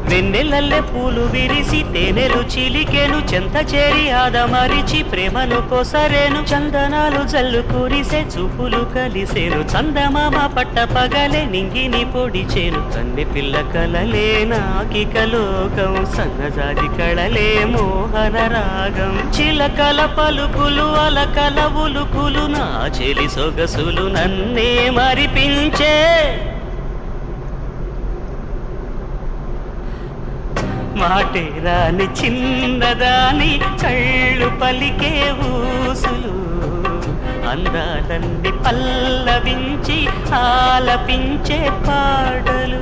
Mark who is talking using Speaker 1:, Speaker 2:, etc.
Speaker 1: వెన్నెలల్లె పూలు విరిసి తేనెలు చిలికెను చెంత చేరి ఆదమరిచి ప్రేమను కొసరేను చందనాలు జల్లు కురిసే చూపులు కలిసేను చందమామ పట్ట పగలే నింగిని పొడిచేను కన్నె పిల్ల కలలే నాకిక లోకం సన్నజాజి కళలే మోహన రాగం చిలకల పలుకులు అలకల ఉలుకులు నా చెలి సొగసులు నన్నే మరిపించే మాటే రాని చిన్నదాని కళ్ళు పలికే ఊసులు అందాలన్నీ పల్లవించి ఆలపించే పాటలు